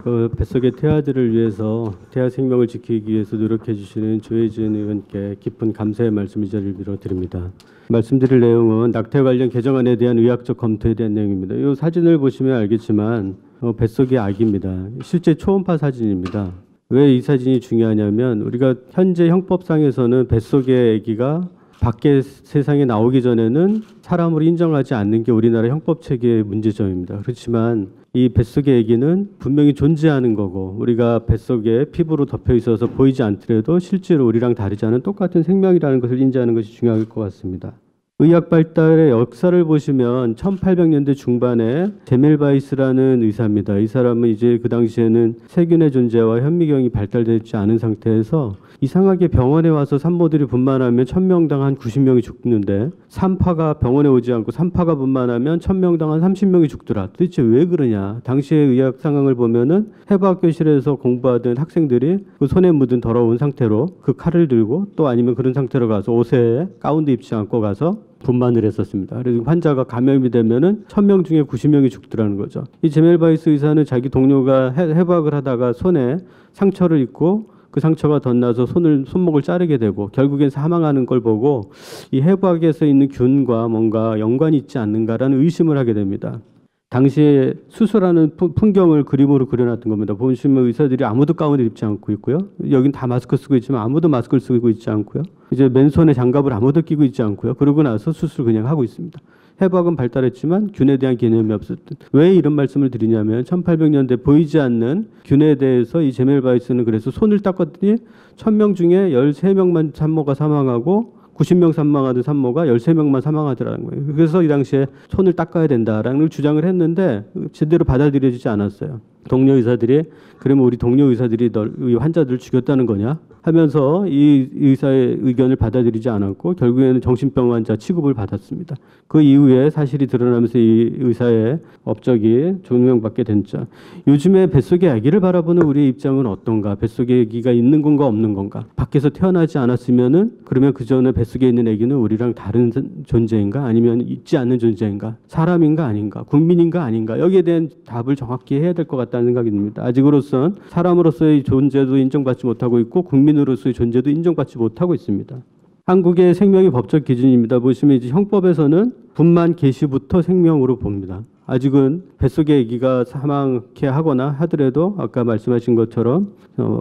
그 뱃속의 태아들을 위해서 태아 생명을 지키기 위해서 노력해 주시는 조혜진 의원께 깊은 감사의 말씀을 이 자리를 빌어 드립니다. 말씀드릴 내용은 낙태 관련 개정안에 대한 의학적 검토에 대한 내용입니다. 이 사진을 보시면 알겠지만 뱃속의 아기입니다. 실제 초음파 사진입니다. 왜 이 사진이 중요하냐면 우리가 현재 형법상에서는 뱃속의 아기가 밖에 세상에 나오기 전에는 사람으로 인정하지 않는 게 우리나라 형법 체계의 문제점입니다. 그렇지만 이 뱃속의 아기는 분명히 존재하는 거고 우리가 뱃속에 피부로 덮여 있어서 보이지 않더라도 실제로 우리랑 다르지 않은 똑같은 생명이라는 것을 인지하는 것이 중요할 것 같습니다. 의학 발달의 역사를 보시면 1800년대 중반에 제멜바이스라는 의사입니다. 이 사람은 이제 그 당시에는 세균의 존재와 현미경이 발달되지 않은 상태에서 이상하게 병원에 와서 산모들이 분만하면 1000명당 한 90명이 죽는데 산파가 병원에 오지 않고 산파가 분만하면 1000명당 한 30명이 죽더라. 도대체 왜 그러냐? 당시의 의학 상황을 보면은 해부학교실에서 공부하던 학생들이 그 손에 묻은 더러운 상태로 그 칼을 들고 또 아니면 그런 상태로 가서 옷에 가운도 입지 않고 가서 분만을 했었습니다. 그래서 환자가 감염이 되면은 1000명 중에 90명이 죽더라는 거죠. 이 제멜바이스 의사는 자기 동료가 해부학을 하다가 손에 상처를 입고 그 상처가 덧나서 손목을 자르게 되고 결국엔 사망하는 걸 보고 이 해부학에서 있는 균과 뭔가 연관이 있지 않는가라는 의심을 하게 됩니다. 당시에 수술하는 풍경을 그림으로 그려놨던 겁니다. 보시면 의사들이 아무도 가운을 입지 않고 있고요. 여긴 다 마스크 쓰고 있지만 아무도 마스크를 쓰고 있지 않고요. 이제 맨손에 장갑을 아무도 끼고 있지 않고요. 그러고 나서 수술 그냥 하고 있습니다. 해부학은 발달했지만 균에 대한 개념이 없었던. 왜 이런 말씀을 드리냐면 1800년대 보이지 않는 균에 대해서 이 제멜바이스는 그래서 손을 닦았더니 1000명 중에 13명만 산모가 사망하고 90명 사망하던 산모가 13명만 사망하더라는 거예요. 그래서 이 당시에 손을 닦아야 된다라는 걸 주장을 했는데 제대로 받아들여지지 않았어요. 동료 의사들이 그러면 우리 동료 의사들이 이 환자들을 죽였다는 거냐 하면서 이 의사의 의견을 받아들이지 않았고 결국에는 정신병 환자 취급을 받았습니다. 그 이후에 사실이 드러나면서 이 의사의 업적이 조명받게 됐죠. 요즘에 뱃속의 아기를 바라보는 우리의 입장은 어떤가? 뱃속에 아기가 있는 건가 없는 건가? 밖에서 태어나지 않았으면은 그러면 그 전에 뱃속에 있는 아기는 우리랑 다른 존재인가? 아니면 있지 않는 존재인가? 사람인가 아닌가? 국민인가 아닌가? 여기에 대한 답을 정확히 해야 될 것 같다는 생각이 듭니다. 아직으로선 사람으로서의 존재도 인정받지 못하고 있고 국민으로서의 존재도 인정받지 못하고 있습니다. 한국의 생명의 법적 기준입니다. 보시면 이제 형법에서는 분만 개시부터 생명으로 봅니다. 아직은 뱃속의 아기가 사망케 하거나 하더라도 아까 말씀하신 것처럼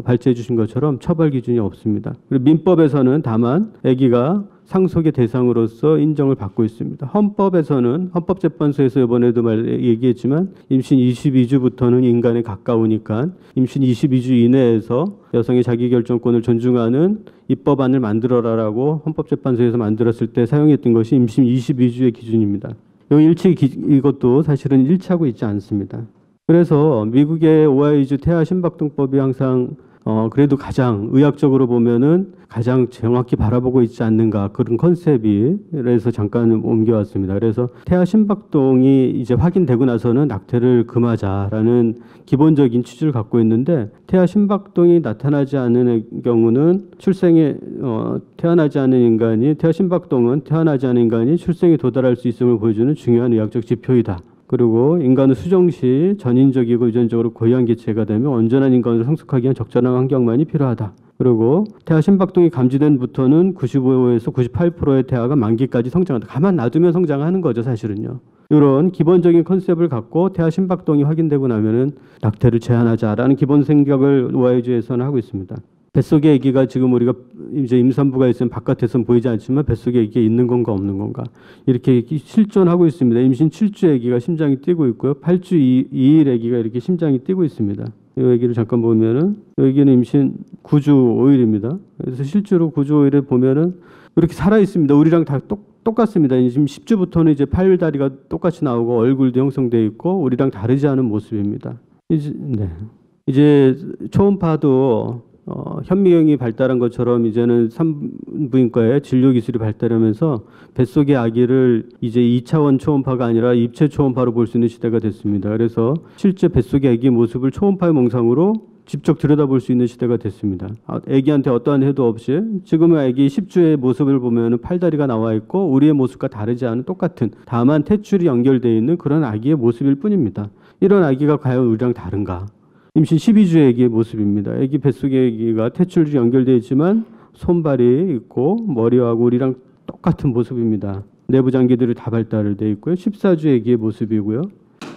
발제해 주신 것처럼 처벌 기준이 없습니다. 그리고 민법에서는 다만 아기가 상속의 대상으로서 인정을 받고 있습니다. 헌법에서는 헌법재판소에서 이번에도 얘기했지만 임신 22주부터는 인간에 가까우니까 임신 22주 이내에서 여성의 자기결정권을 존중하는 입법안을 만들어라라고 헌법재판소에서 만들었을 때 사용했던 것이 임신 22주의 기준입니다. 이것도 사실은 일치하고 있지 않습니다. 그래서 미국의 오하이주 태아 심박동법이 항상 그래도 가장 의학적으로 보면은 가장 정확히 바라보고 있지 않는가 그런 컨셉이 그래서 잠깐 옮겨왔습니다. 그래서 태아 심박동이 이제 확인되고 나서는 낙태를 금하자라는 기본적인 취지를 갖고 있는데 태아 심박동이 나타나지 않는 경우는 태어나지 않은 인간이 태아 심박동은 태어나지 않은 인간이 출생에 도달할 수 있음을 보여주는 중요한 의학적 지표이다. 그리고 인간은 수정 시 전인적이고 유전적으로 고유한 개체가 되면 온전한 인간으로 성숙하기 위한 적절한 환경만이 필요하다. 그리고 태아 심박동이 감지된부터는 95에서 98%의 태아가 만기까지 성장한다. 가만 놔두면 성장하는 거죠, 사실은요. 이런 기본적인 컨셉을 갖고 태아 심박동이 확인되고 나면은 낙태를 제한하자라는 기본 생각을 오하이주에서는 하고 있습니다. 뱃속의 아기가 지금 우리가 이제 임산부가 있으면 바깥에서는 보이지 않지만 뱃속에 아기가 있는 건가 없는 건가 이렇게 실존하고 있습니다. 임신 7주 아기가 심장이 뛰고 있고요. 8주 2일 아기가 이렇게 심장이 뛰고 있습니다. 이 아기를 잠깐 보면은 여기는 임신 9주 5일입니다. 그래서 실제로 9주 5일에 보면은 이렇게 살아 있습니다. 우리랑 다 똑같습니다. 지금 10주부터는 이제 팔 다리가 똑같이 나오고 얼굴도 형성되어 있고 우리랑 다르지 않은 모습입니다. 이제 초음파도 현미경이 발달한 것처럼 이제는 산부인과의 진료 기술이 발달하면서 뱃속의 아기를 이제 2차원 초음파가 아니라 입체 초음파로 볼 수 있는 시대가 됐습니다. 그래서 실제 뱃속의 아기의 모습을 초음파의 몽상으로 직접 들여다볼 수 있는 시대가 됐습니다. 아기한테 어떠한 해도 없이 지금의 아기 10주의 모습을 보면 팔다리가 나와 있고 우리의 모습과 다르지 않은 똑같은 다만 탯줄이 연결되어 있는 그런 아기의 모습일 뿐입니다. 이런 아기가 과연 우리랑 다른가? 임신 12주의 아기의 모습입니다. 아기 뱃속의 아기가 태출이 연결되어 있지만 손발이 있고 머리하고 우리랑 똑같은 모습입니다. 내부 장기들이 다 발달되어 있고요. 14주의 아기의 모습이고요.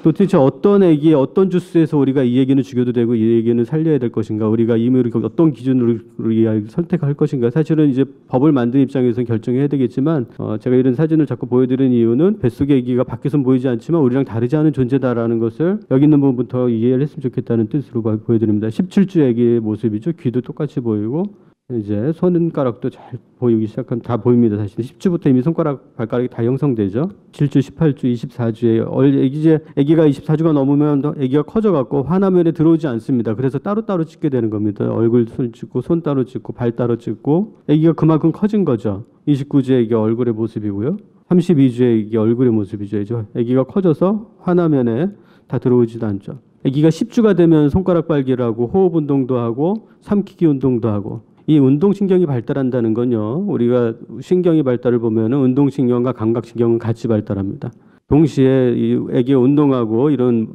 도대체 어떤 아기, 어떤 주스에서 우리가 이 아기는 죽여도 되고 이 아기는 살려야 될 것인가, 우리가 임의로 어떤 기준으로 이 아이를 선택할 것인가. 사실은 이제 법을 만든 입장에서 결정해야 되겠지만 제가 이런 사진을 자꾸 보여드리는 이유는 뱃속의 아기가 밖에서는 보이지 않지만 우리랑 다르지 않은 존재다라는 것을 여기 있는 부분부터 이해를 했으면 좋겠다는 뜻으로 보여드립니다. 17주 아기의 모습이죠. 귀도 똑같이 보이고 이제 손가락도 잘 보이기 시작한, 다 보입니다. 사실 10주부터 이미 손가락, 발가락이 다 형성되죠. 7주, 18주, 24주에 이제 아기가 24주가 넘으면 아기가 커져갖고 화나면에 들어오지 않습니다. 그래서 따로따로 찍게 되는 겁니다. 얼굴 손 찍고 손 따로 찍고 발 따로 찍고 아기가 그만큼 커진 거죠. 29주에 아기 얼굴의 모습이고요. 32주에 아기 얼굴의 모습이죠. 아기가 커져서 화나면에 다 들어오지도 않죠. 아기가 10주가 되면 손가락 빨기를 하고 호흡 운동도 하고 삼키기 운동도 하고, 이 운동신경이 발달한다는 건요, 우리가 신경의 발달을 보면은 운동신경과 감각신경은 같이 발달합니다. 동시에 이 아기의 운동하고 이런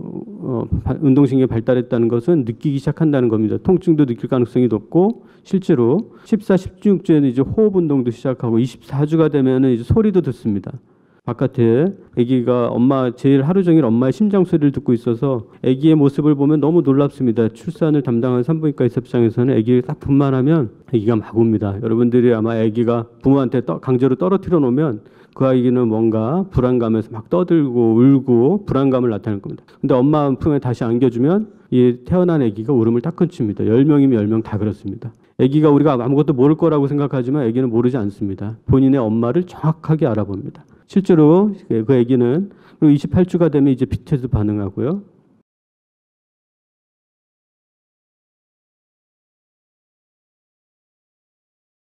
운동신경이 발달했다는 것은 느끼기 시작한다는 겁니다. 통증도 느낄 가능성이 높고, 실제로 14, 16주에는 이제 호흡 운동도 시작하고 24주가 되면은 이제 소리도 듣습니다. 바깥에 아기가 제일 하루 종일 엄마의 심장 소리를 듣고 있어서 아기의 모습을 보면 너무 놀랍습니다. 출산을 담당한 산부인과 의사입장에서는 아기를 딱 분만하면 아기가 막 웁니다. 여러분들이 아마 아기가 부모한테 강제로 떨어뜨려 놓으면 그 아이는 뭔가 불안감에서 막 떠들고 울고 불안감을 나타낼 겁니다. 근데 엄마 품에 다시 안겨주면 이 태어난 아기가 울음을 딱 끊칩니다. 10명이면 10명 다 그렇습니다. 아기가 우리가 아무것도 모를 거라고 생각하지만 아기는 모르지 않습니다. 본인의 엄마를 정확하게 알아봅니다. 실제로 그 아기는 28주가 되면 이제 피트에서 반응하고요.